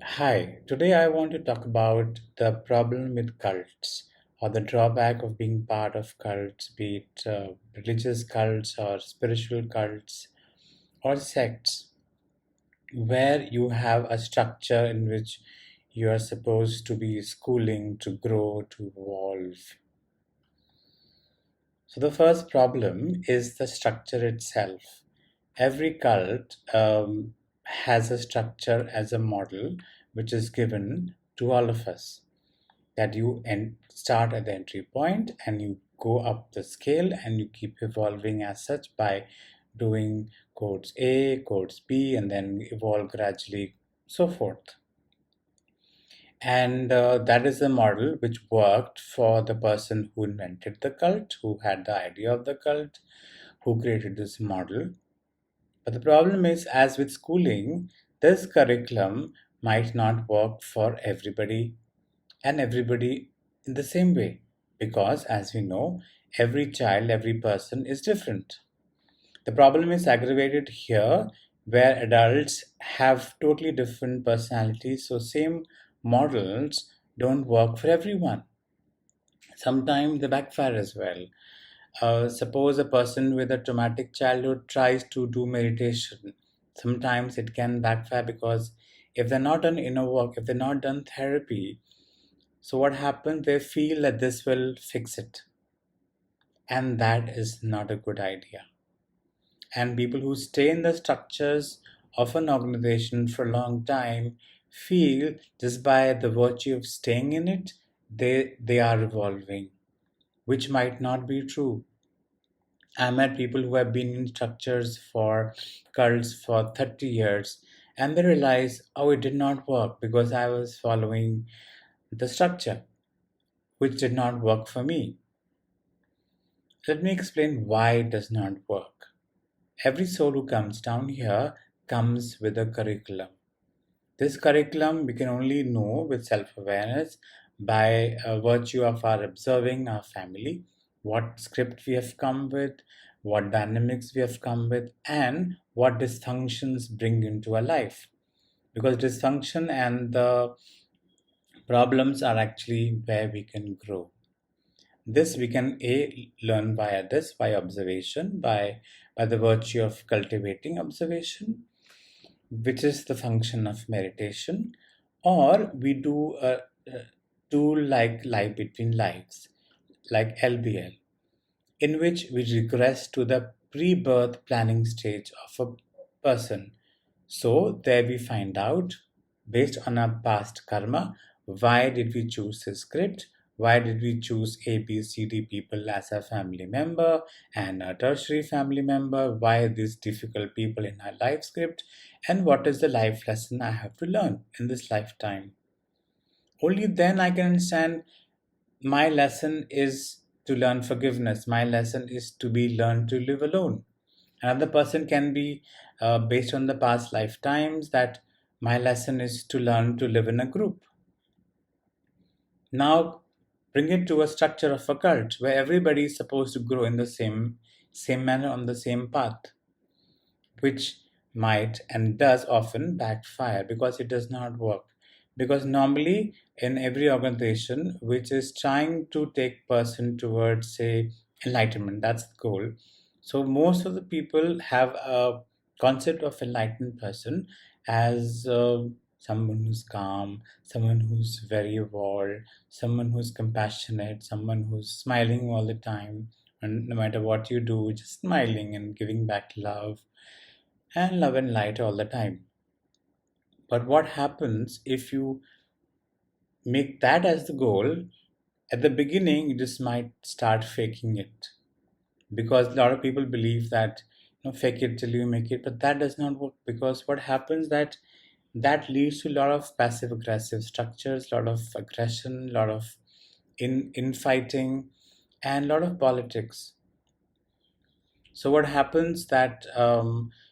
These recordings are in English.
Hi, today I want to talk about the problem with cults or the drawback of being part of cults, be it religious cults or spiritual cults or sects, where you have a structure in which you are supposed to be schooling to grow, to evolve. So, the first problem is the structure itself. Every cult has a structure as a model which is given to all of us. That you start at the entry point and you go up the scale and you keep evolving as such by doing codes A, codes B, and then evolve gradually, so forth. And that is the model which worked for the person who invented the cult, who had the idea of the cult, who created this model. But the problem is, as with schooling, this curriculum might not work for everybody and everybody in the same way, because as we know, every child, every person is different. The problem is aggravated here, where adults have totally different personalities, so same models don't work for everyone. Sometimes they backfire as well. Suppose a person with a traumatic childhood tries to do meditation. Sometimes it can backfire because if they're not done inner work, if they're not done therapy, so what happens? They feel that this will fix it. And that is not a good idea. And people who stay in the structures of an organization for a long time feel just by the virtue of staying in it, they are evolving, which might not be true. I met people who have been in structures for cults for 30 years and they realize, oh, it did not work because I was following the structure, which did not work for me. Let me explain why it does not work. Every soul who comes down here comes with a curriculum. This curriculum we can only know with self awareness by virtue of our observing our family, what script we have come with, what dynamics we have come with, and what dysfunctions bring into our life. Because dysfunction and the problems are actually where we can grow. This we can learn via this by observation, by the virtue of cultivating observation, which is the function of meditation, or we do a tool like life between lives, like LBL, in which we regress to the pre-birth planning stage of a person. So there we find out, based on our past karma, why did we choose this script? Why did we choose A, B, C, D people as a family member and a tertiary family member? Why these difficult people in our life script? And what is the life lesson I have to learn in this lifetime? Only then I can understand my lesson is to learn forgiveness. My lesson is to be learned to live alone. Another person can be based on the past lifetimes that my lesson is to learn to live in a group. Now bring it to a structure of a cult where everybody is supposed to grow in the same manner on the same path, which might and does often backfire because it does not work. Because normally in every organization which is trying to take person towards say enlightenment, that's the goal. So most of the people have a concept of enlightened person as someone who's calm, someone who's very evolved, someone who's compassionate, someone who's smiling all the time, and no matter what you do, just smiling and giving back love and light all the time. But what happens if you make that as the goal? At the beginning, you just might start faking it because a lot of people believe that fake it till you make it, but that does not work because what happens that leads to a lot of passive aggressive structures, a lot of aggression, a lot of infighting, and a lot of politics. So what happens that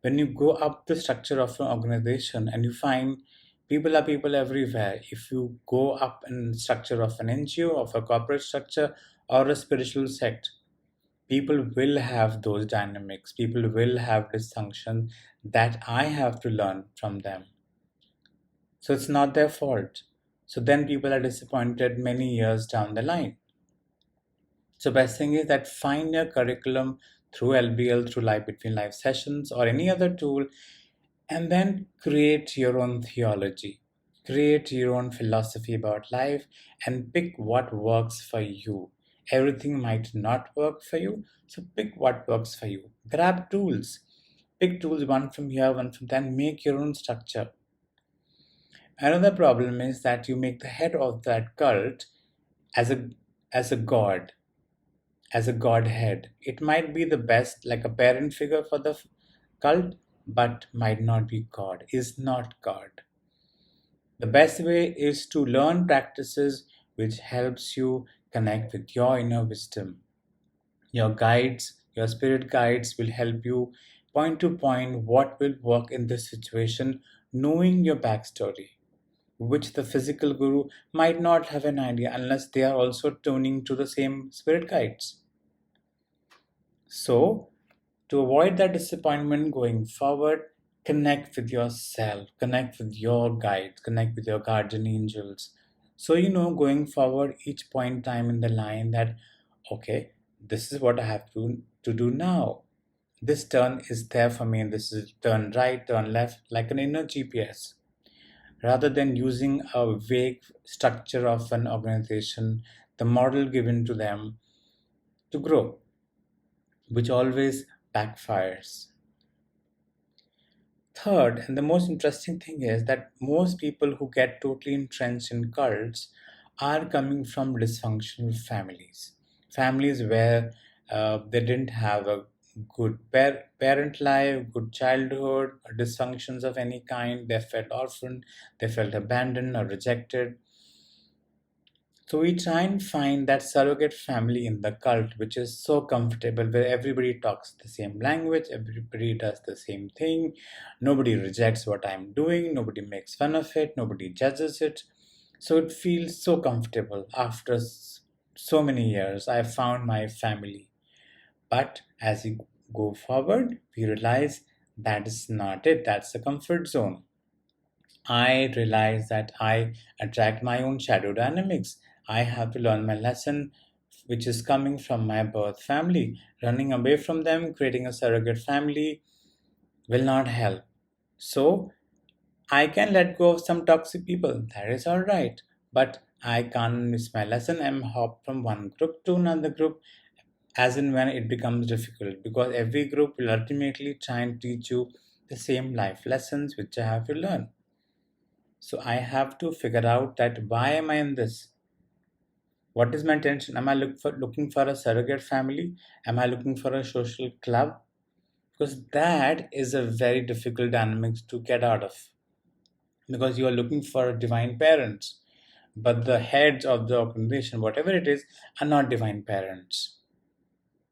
when you go up the structure of an organization and you find people are people everywhere. If you go up in the structure of an NGO, of a corporate structure, or a spiritual sect, people will have those dynamics. People will have dysfunction that I have to learn from them. So it's not their fault. So then people are disappointed many years down the line. So best thing is that find your curriculum through LBL, through Life Between Life sessions or any other tool, and then create your own theology. Create your own philosophy about life and pick what works for you. Everything might not work for you, so pick what works for you. Grab tools. Pick tools, one from here, one from there, and make your own structure. Another problem is that you make the head of that cult as a god, as a godhead. It might be the best, like a parent figure for the cult, but might not be God, is not God. The best way is to learn practices which helps you connect with your inner wisdom. Your guides, your spirit guides will help you point to point what will work in this situation, knowing your backstory, which the physical guru might not have an idea unless they are also tuning to the same spirit guides. So, to avoid that disappointment going forward, connect with yourself, connect with your guides, connect with your guardian angels. So, going forward, each point in time in the line that, okay, this is what I have to do now. This turn is there for me, and this is turn right, turn left, like an inner GPS. Rather than using a vague structure of an organization, the model given to them to grow, which always backfires. Third, and the most interesting thing is that most people who get totally entrenched in cults are coming from dysfunctional families. Families where they didn't have a good parent life, good childhood, or dysfunctions of any kind. They felt orphaned, they felt abandoned or rejected. So we try and find that surrogate family in the cult, which is so comfortable, where everybody talks the same language, everybody does the same thing, nobody rejects what I'm doing, nobody makes fun of it, nobody judges it. So it feels so comfortable. After so many years, I found my family. But as we go forward, we realize that is not it, that's the comfort zone. I realize that I attract my own shadow dynamics. I have to learn my lesson, which is coming from my birth family. Running away from them, creating a surrogate family will not help. So, I can let go of some toxic people. That is all right. But I can't miss my lesson and hop from one group to another group as and when it becomes difficult, because every group will ultimately try and teach you the same life lessons which I have to learn. So I have to figure out that why am I in this? What is my intention? Am I looking for a surrogate family? Am I looking for a social club? Because that is a very difficult dynamics to get out of. Because you are looking for divine parents, but the heads of the organization, whatever it is, are not divine parents.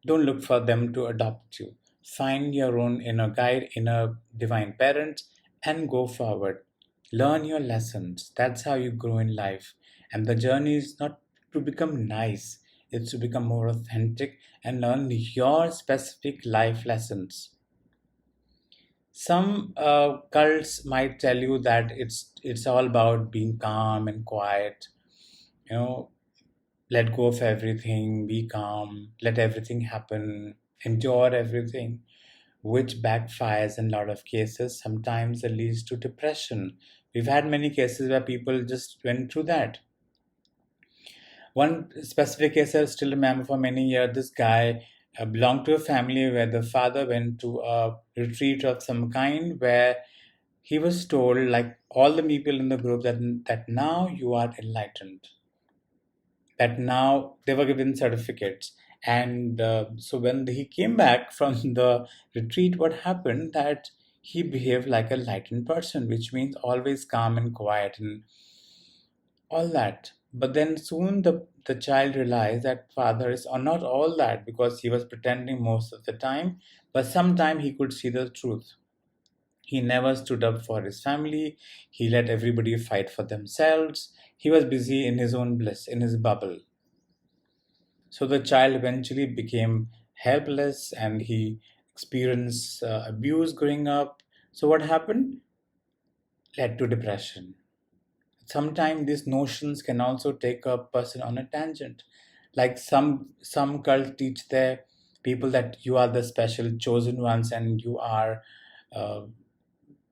Don't look for them to adopt you. Find your own inner guide, inner divine parents, and go forward. Learn your lessons. That's how you grow in life. And the journey is not to become nice, it's to become more authentic and learn your specific life lessons. Some cults might tell you that it's all about being calm and quiet. You know, let go of everything, be calm, let everything happen, endure everything, which backfires in a lot of cases. Sometimes it leads to depression. We've had many cases where people just went through that. One specific case I still remember for many years. This guy belonged to a family where the father went to a retreat of some kind where he was told, like all the people in the group, that now you are enlightened, that now they were given certificates. And so when he came back from the retreat, what happened that he behaved like a enlightened person, which means always calm and quiet and all that. But then soon the child realized that father is not all that, because he was pretending most of the time, but sometime he could see the truth. He never stood up for his family. He let everybody fight for themselves. He was busy in his own bliss, in his bubble. So the child eventually became helpless and he experienced abuse growing up. So what happened? Led to depression. Sometimes these notions can also take a person on a tangent. Like some cults teach their people that you are the special chosen ones and you are uh,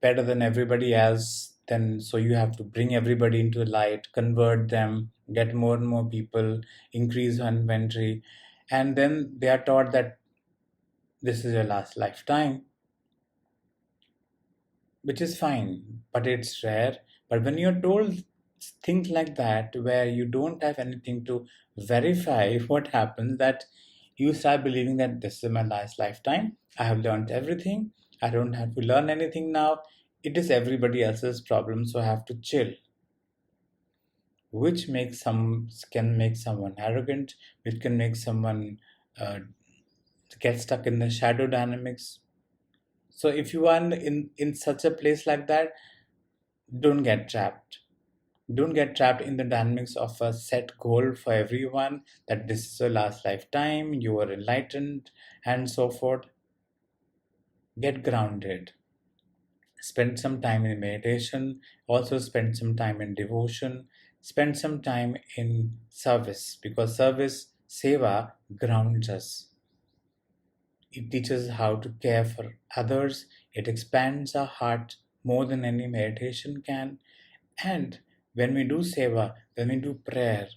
better than everybody else. Then so you have to bring everybody into the light, convert them, get more and more people, increase inventory, and then they are taught that this is your last lifetime, which is fine, but it's rare. But when you're told things like that, where you don't have anything to verify, what happens that you start believing that this is my last lifetime. I have learned everything. I don't have to learn anything now. It is everybody else's problem, so I have to chill, which makes some can make someone arrogant, which can make someone uh, get stuck in the shadow dynamics. So if you are in such a place like that, don't get trapped. Don't get trapped in the dynamics of a set goal for everyone that this is your last lifetime, you are enlightened, and so forth. Get grounded. Spend some time in meditation, also spend some time in devotion, spend some time in service, because service, seva, grounds us. It teaches us how to care for others, it expands our heart more than any meditation can. And when we do seva, when we do prayer,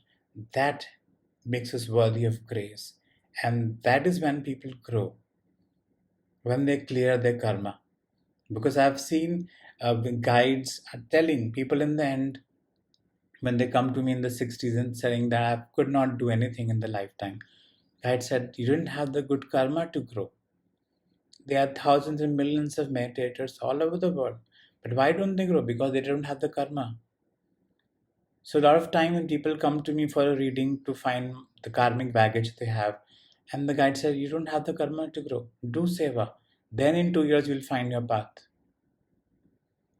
that makes us worthy of grace. And that is when people grow, when they clear their karma. Because I've seen guides are telling people in the end, when they come to me in the 60s and saying that I could not do anything in the lifetime. Guide said, you didn't have the good karma to grow. There are thousands and millions of meditators all over the world. But why don't they grow? Because they don't have the karma. So a lot of time when people come to me for a reading to find the karmic baggage they have, and the guide said, you don't have the karma to grow. Do seva. Then in 2 years you'll find your path.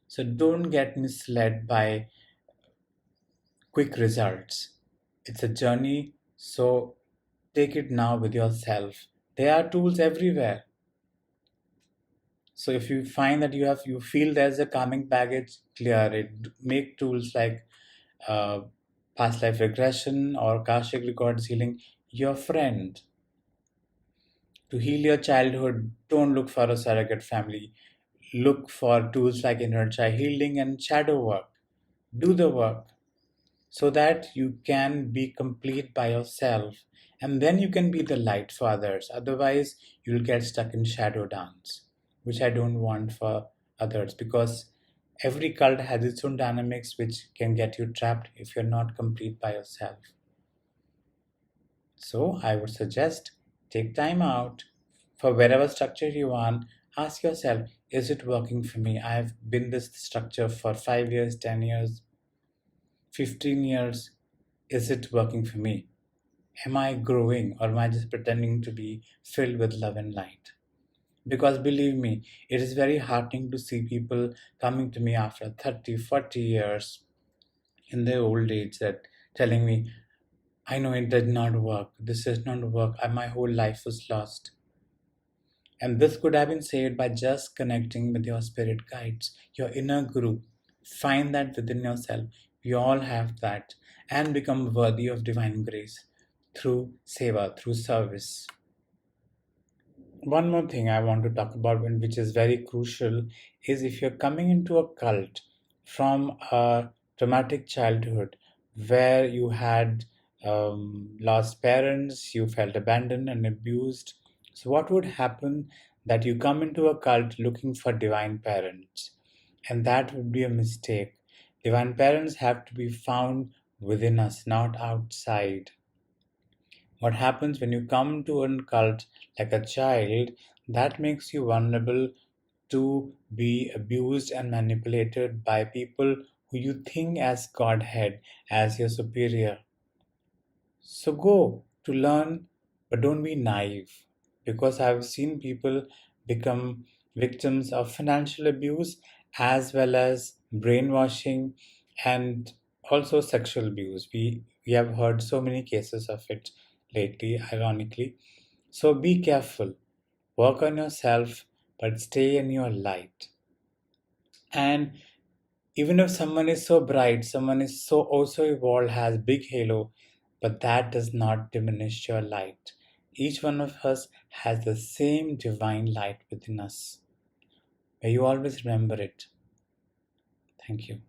So don't get misled by quick results. It's a journey, so take it now with yourself. There are tools everywhere. So if you find that you feel there's a karmic baggage, clear it. Make tools like uh, past life regression or Akashic Records Healing your friend. To heal your childhood, don't look for a surrogate family. Look for tools like inner child healing and shadow work. Do the work so that you can be complete by yourself, and then you can be the light for others. Otherwise, you'll get stuck in shadow dance, which I don't want for others, because every cult has its own dynamics which can get you trapped if you're not complete by yourself. So I would suggest take time out for wherever structure you want. Ask yourself, is it working for me? I've been this structure for 5 years, 10 years, 15 years. Is it working for me? Am I growing, or am I just pretending to be filled with love and light? Because believe me, it is very heartening to see people coming to me after 30, 40 years in their old age that telling me, I know it did not work. This does not work. My whole life was lost. And this could have been saved by just connecting with your spirit guides, your inner guru. Find that within yourself. We all have that, and become worthy of divine grace through seva, through service. One more thing I want to talk about, which is very crucial, is if you're coming into a cult from a traumatic childhood where you had lost parents, you felt abandoned and abused. So, what would happen that you come into a cult looking for divine parents? And that would be a mistake. Divine parents have to be found within us, not outside. What happens when you come to a cult like a child, that makes you vulnerable to be abused and manipulated by people who you think as Godhead, as your superior. So go to learn, but don't be naive. Because I've seen people become victims of financial abuse as well as brainwashing and also sexual abuse. We have heard so many cases of it lately, ironically. So be careful, work on yourself, but stay in your light. And Even if someone is so bright, someone is so also evolved, has big halo, but that does not diminish your light. Each one of us has the same divine light within us. May you always remember it. Thank you.